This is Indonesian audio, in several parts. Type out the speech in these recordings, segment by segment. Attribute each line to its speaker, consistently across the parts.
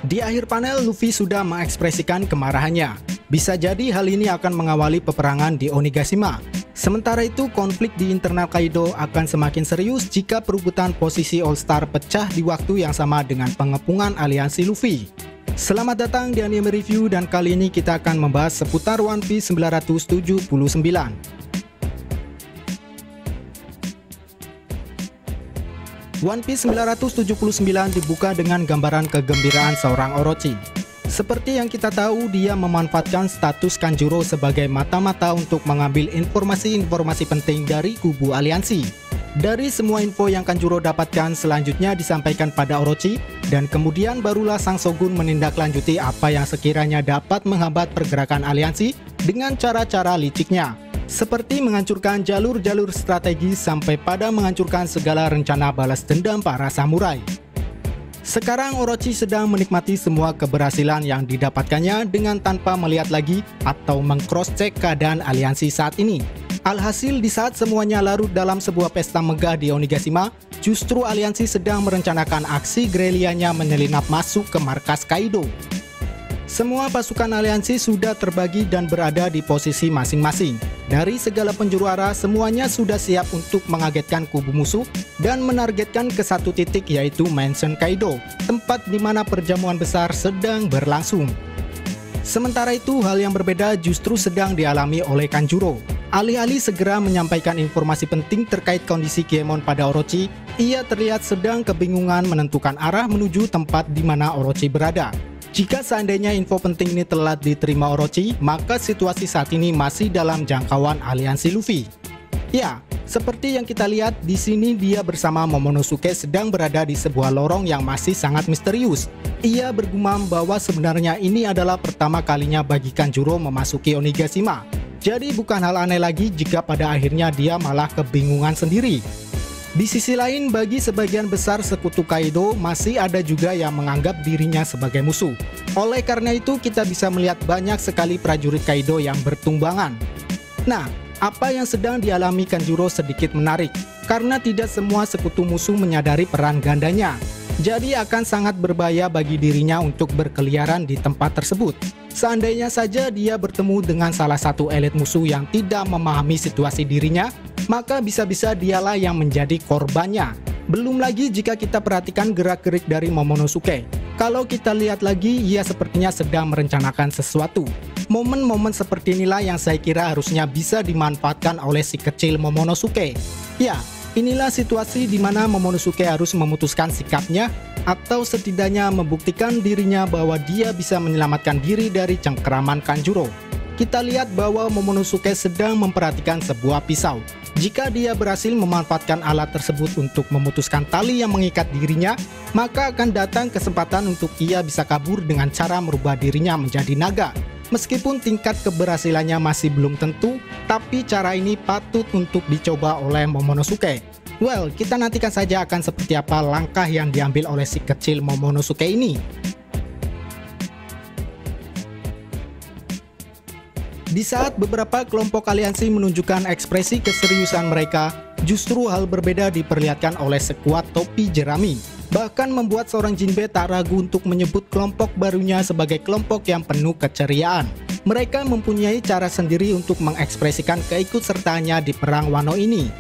Speaker 1: Di akhir panel, Luffy sudah mengekspresikan kemarahannya. Bisa jadi hal ini akan mengawali peperangan di Onigashima. Sementara itu, konflik di internal Kaido akan semakin serius jika perebutan posisi All-Star pecah di waktu yang sama dengan pengepungan aliansi Luffy. Selamat datang di Anime Review, dan kali ini kita akan membahas seputar One Piece 979. One Piece 979 dibuka dengan gambaran kegembiraan seorang Orochi. Seperti yang kita tahu, dia memanfaatkan status Kanjuro sebagai mata-mata untuk mengambil informasi-informasi penting dari kubu aliansi. Dari semua info yang Kanjuro dapatkan, selanjutnya disampaikan pada Orochi, dan kemudian barulah sang Shogun menindaklanjuti apa yang sekiranya dapat menghambat pergerakan aliansi dengan cara-cara liciknya. Seperti menghancurkan jalur-jalur strategis sampai pada menghancurkan segala rencana balas dendam para samurai. Sekarang Orochi sedang menikmati semua keberhasilan yang didapatkannya dengan tanpa melihat lagi atau meng-cross-check keadaan aliansi saat ini. Alhasil, di saat semuanya larut dalam sebuah pesta megah di Onigashima, justru aliansi sedang merencanakan aksi gerilyanya menyelinap masuk ke markas Kaido. Semua pasukan aliansi sudah terbagi dan berada di posisi masing-masing. Dari segala penjuru arah, semuanya sudah siap untuk mengagetkan kubu musuh dan menargetkan ke satu titik, yaitu Mansion Kaido, tempat di mana perjamuan besar sedang berlangsung. Sementara itu, hal yang berbeda justru sedang dialami oleh Kanjuro. Alih-alih segera menyampaikan informasi penting terkait kondisi Kiemon pada Orochi, ia terlihat sedang kebingungan menentukan arah menuju tempat di mana Orochi berada. Jika seandainya info penting ini telah diterima Orochi, maka situasi saat ini masih dalam jangkauan aliansi Luffy. Ya, seperti yang kita lihat di sini, dia bersama Momonosuke sedang berada di sebuah lorong yang masih sangat misterius. Ia bergumam bahwa sebenarnya ini adalah pertama kalinya bagi Kanjuro memasuki Onigashima. Jadi bukan hal aneh lagi jika pada akhirnya dia malah kebingungan sendiri. Di sisi lain, bagi sebagian besar sekutu Kaido, masih ada juga yang menganggap dirinya sebagai musuh. Oleh karena itu, kita bisa melihat banyak sekali prajurit Kaido yang bertumbangan. Nah, apa yang sedang dialami Kanjuro sedikit menarik, karena tidak semua sekutu musuh menyadari peran gandanya. Jadi akan sangat berbahaya bagi dirinya untuk berkeliaran di tempat tersebut. Seandainya saja dia bertemu dengan salah satu elit musuh yang tidak memahami situasi dirinya, maka bisa-bisa dialah yang menjadi korbannya. Belum lagi jika kita perhatikan gerak-gerik dari Momonosuke. Kalau kita lihat lagi, ia sepertinya sedang merencanakan sesuatu. Momen-momen seperti inilah yang saya kira harusnya bisa dimanfaatkan oleh si kecil Momonosuke. Ya, inilah situasi di mana Momonosuke harus memutuskan sikapnya, atau setidaknya membuktikan dirinya bahwa dia bisa menyelamatkan diri dari cengkeraman Kanjuro. Kita lihat bahwa Momonosuke sedang memperhatikan sebuah pisau. Jika dia berhasil memanfaatkan alat tersebut untuk memutuskan tali yang mengikat dirinya, maka akan datang kesempatan untuk ia bisa kabur dengan cara merubah dirinya menjadi naga. Meskipun tingkat keberhasilannya masih belum tentu, tapi cara ini patut untuk dicoba oleh Momonosuke. Well, kita nantikan saja akan seperti apa langkah yang diambil oleh si kecil Momonosuke ini. Di saat beberapa kelompok aliansi menunjukkan ekspresi keseriusan mereka, justru hal berbeda diperlihatkan oleh skuad topi jerami. Bahkan membuat seorang Jinbe tak ragu untuk menyebut kelompok barunya sebagai kelompok yang penuh keceriaan. Mereka mempunyai cara sendiri untuk mengekspresikan keikutsertaannya di perang Wano ini.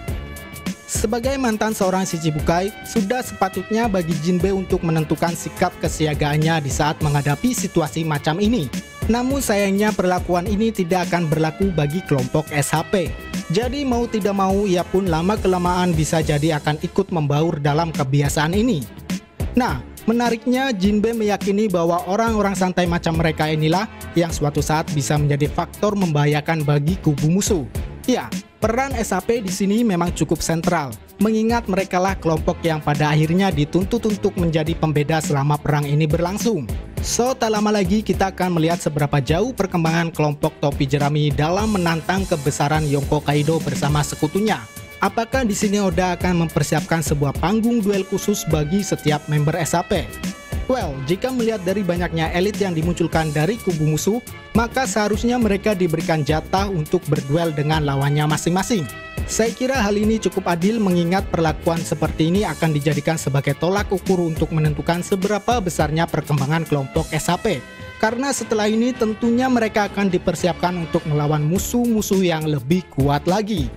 Speaker 1: Sebagai mantan seorang Shichibukai, sudah sepatutnya bagi Jinbe untuk menentukan sikap kesiagaannya di saat menghadapi situasi macam ini. Namun sayangnya perlakuan ini tidak akan berlaku bagi kelompok SHP. Jadi mau tidak mau, ia pun lama-kelamaan bisa jadi akan ikut membaur dalam kebiasaan ini. Nah, menariknya Jinbe meyakini bahwa orang-orang santai macam mereka inilah yang suatu saat bisa menjadi faktor membahayakan bagi kubu musuh. Ya, peran SHP di sini memang cukup sentral, mengingat merekalah kelompok yang pada akhirnya dituntut untuk menjadi pembeda selama perang ini berlangsung. So, tak lama lagi kita akan melihat seberapa jauh perkembangan kelompok topi jerami dalam menantang kebesaran Yonko Kaido bersama sekutunya. Apakah di sini Oda akan mempersiapkan sebuah panggung duel khusus bagi setiap member SHP? Well, jika melihat dari banyaknya elit yang dimunculkan dari kubu musuh, maka seharusnya mereka diberikan jatah untuk berduel dengan lawannya masing-masing. Saya kira hal ini cukup adil mengingat perlakuan seperti ini akan dijadikan sebagai tolak ukur untuk menentukan seberapa besarnya perkembangan kelompok SHP. Karena setelah ini tentunya mereka akan dipersiapkan untuk melawan musuh-musuh yang lebih kuat lagi.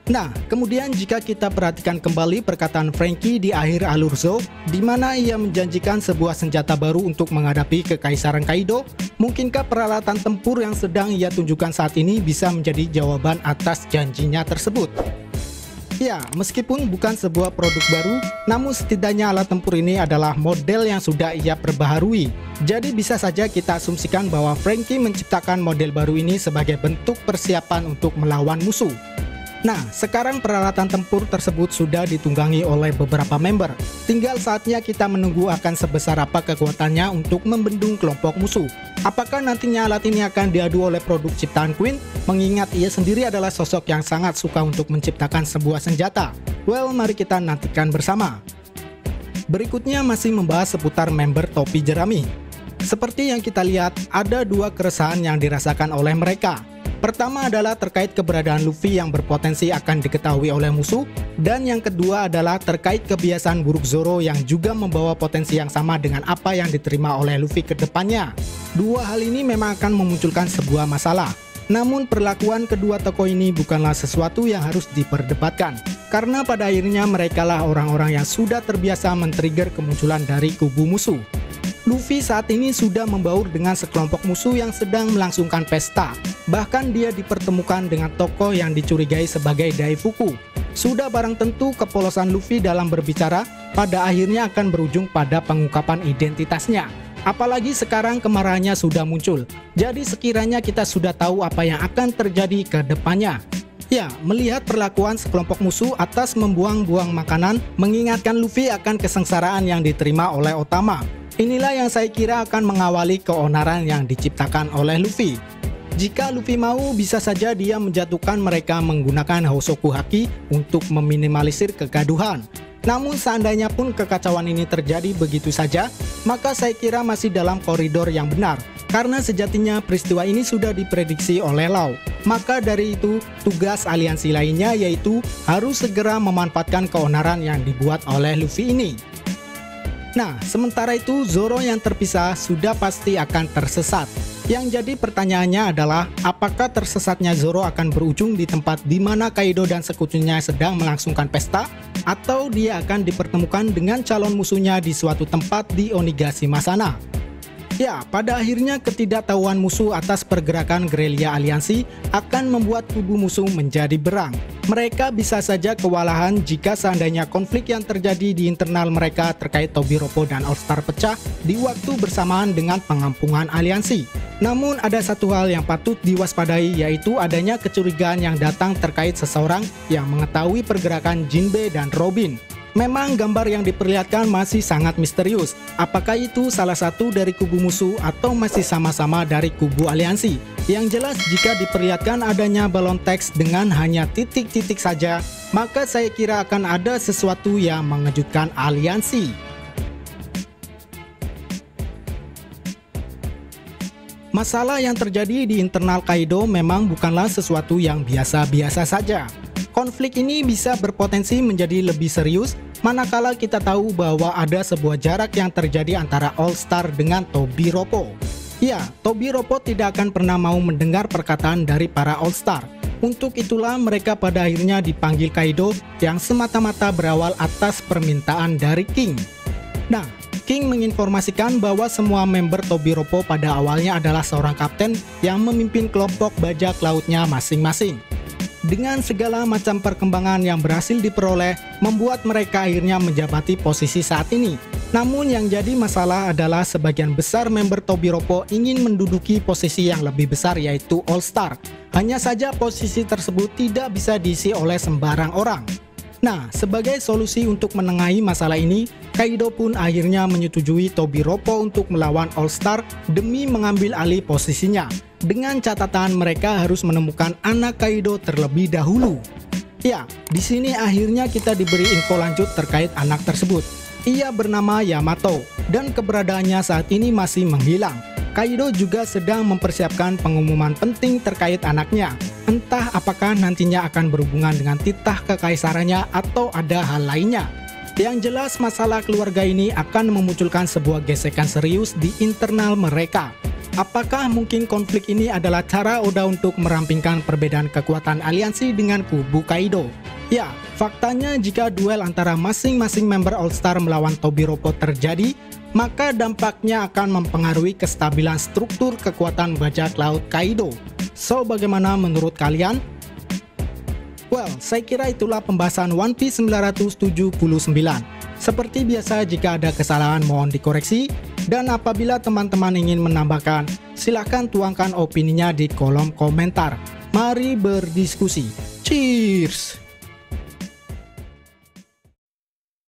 Speaker 1: Nah, kemudian jika kita perhatikan kembali perkataan Franky di akhir alur Zou, di mana ia menjanjikan sebuah senjata baru untuk menghadapi Kekaisaran Kaido, mungkinkah peralatan tempur yang sedang ia tunjukkan saat ini bisa menjadi jawaban atas janjinya tersebut? Ya, meskipun bukan sebuah produk baru, namun setidaknya alat tempur ini adalah model yang sudah ia perbaharui. Jadi bisa saja kita asumsikan bahwa Franky menciptakan model baru ini sebagai bentuk persiapan untuk melawan musuh. Nah, sekarang peralatan tempur tersebut sudah ditunggangi oleh beberapa member. Tinggal saatnya kita menunggu akan sebesar apa kekuatannya untuk membendung kelompok musuh. Apakah nantinya alat ini akan diadu oleh produk ciptaan Queen? Mengingat ia sendiri adalah sosok yang sangat suka untuk menciptakan sebuah senjata. Well, mari kita nantikan bersama. Berikutnya masih membahas seputar member topi jerami. Seperti yang kita lihat, ada dua keresahan yang dirasakan oleh mereka. Pertama adalah terkait keberadaan Luffy yang berpotensi akan diketahui oleh musuh, dan yang kedua adalah terkait kebiasaan buruk Zoro yang juga membawa potensi yang sama dengan apa yang diterima oleh Luffy ke depannya. Dua hal ini memang akan memunculkan sebuah masalah. Namun perlakuan kedua tokoh ini bukanlah sesuatu yang harus diperdebatkan, karena pada akhirnya merekalah orang-orang yang sudah terbiasa men-trigger kemunculan dari kubu musuh. Luffy saat ini sudah membaur dengan sekelompok musuh yang sedang melangsungkan pesta. Bahkan dia dipertemukan dengan tokoh yang dicurigai sebagai Daifuku. Sudah barang tentu kepolosan Luffy dalam berbicara pada akhirnya akan berujung pada pengungkapan identitasnya. Apalagi sekarang kemarahannya sudah muncul. Jadi sekiranya kita sudah tahu apa yang akan terjadi ke depannya. Ya, melihat perlakuan sekelompok musuh atas membuang-buang makanan mengingatkan Luffy akan kesengsaraan yang diterima oleh Otama. Inilah yang saya kira akan mengawali keonaran yang diciptakan oleh Luffy. Jika Luffy mau, bisa saja dia menjatuhkan mereka menggunakan Hosoku Haki untuk meminimalisir kegaduhan. Namun seandainya pun kekacauan ini terjadi begitu saja, maka saya kira masih dalam koridor yang benar. Karena sejatinya peristiwa ini sudah diprediksi oleh Law. Maka dari itu, tugas aliansi lainnya yaitu harus segera memanfaatkan keonaran yang dibuat oleh Luffy ini. Nah, sementara itu Zoro yang terpisah sudah pasti akan tersesat. Yang jadi pertanyaannya adalah, apakah tersesatnya Zoro akan berujung di tempat di mana Kaido dan sekutunya sedang melangsungkan pesta? Atau dia akan dipertemukan dengan calon musuhnya di suatu tempat di Onigashima sana? Ya, pada akhirnya ketidaktahuan musuh atas pergerakan gerilya aliansi akan membuat kubu musuh menjadi berang. Mereka bisa saja kewalahan jika seandainya konflik yang terjadi di internal mereka terkait Tobiropo dan All Star pecah di waktu bersamaan dengan pengampungan aliansi. Namun ada satu hal yang patut diwaspadai, yaitu adanya kecurigaan yang datang terkait seseorang yang mengetahui pergerakan Jinbe dan Robin. Memang gambar yang diperlihatkan masih sangat misterius. Apakah itu salah satu dari kubu musuh atau masih sama-sama dari kubu aliansi? Yang jelas jika diperlihatkan adanya balon teks dengan hanya titik-titik saja, maka saya kira akan ada sesuatu yang mengejutkan aliansi. Masalah yang terjadi di internal Kaido memang bukanlah sesuatu yang biasa-biasa saja. Konflik ini bisa berpotensi menjadi lebih serius manakala kita tahu bahwa ada sebuah jarak yang terjadi antara All Star dengan Tobiropo. Ya, Tobiropo tidak akan pernah mau mendengar perkataan dari para All Star. Untuk itulah mereka pada akhirnya dipanggil Kaido yang semata-mata berawal atas permintaan dari King. Nah, King menginformasikan bahwa semua member Tobiropo pada awalnya adalah seorang kapten yang memimpin kelompok bajak lautnya masing-masing. Dengan segala macam perkembangan yang berhasil diperoleh, membuat mereka akhirnya menjabati posisi saat ini. Namun yang jadi masalah adalah sebagian besar member Tobiropo ingin menduduki posisi yang lebih besar yaitu All Star. Hanya saja posisi tersebut tidak bisa diisi oleh sembarang orang. Nah, sebagai solusi untuk menengahi masalah ini, Kaido pun akhirnya menyetujui Tobiropo untuk melawan All Star demi mengambil alih posisinya. Dengan catatan mereka harus menemukan anak Kaido terlebih dahulu. Ya, di sini akhirnya kita diberi info lanjut terkait anak tersebut. Ia bernama Yamato dan keberadaannya saat ini masih menghilang. Kaido juga sedang mempersiapkan pengumuman penting terkait anaknya. Entah apakah nantinya akan berhubungan dengan titah kekaisarannya atau ada hal lainnya. Yang jelas masalah keluarga ini akan memunculkan sebuah gesekan serius di internal mereka. Apakah mungkin konflik ini adalah cara Oda untuk merampingkan perbedaan kekuatan aliansi dengan kubu Kaido? Ya, faktanya jika duel antara masing-masing member All Star melawan Tobiropo terjadi, maka dampaknya akan mempengaruhi kestabilan struktur kekuatan bajak laut Kaido. So, bagaimana menurut kalian? Well, saya kira itulah pembahasan One Piece 979. Seperti biasa, jika ada kesalahan mohon dikoreksi, dan apabila teman-teman ingin menambahkan, silahkan tuangkan opininya di kolom komentar. Mari berdiskusi. Cheers!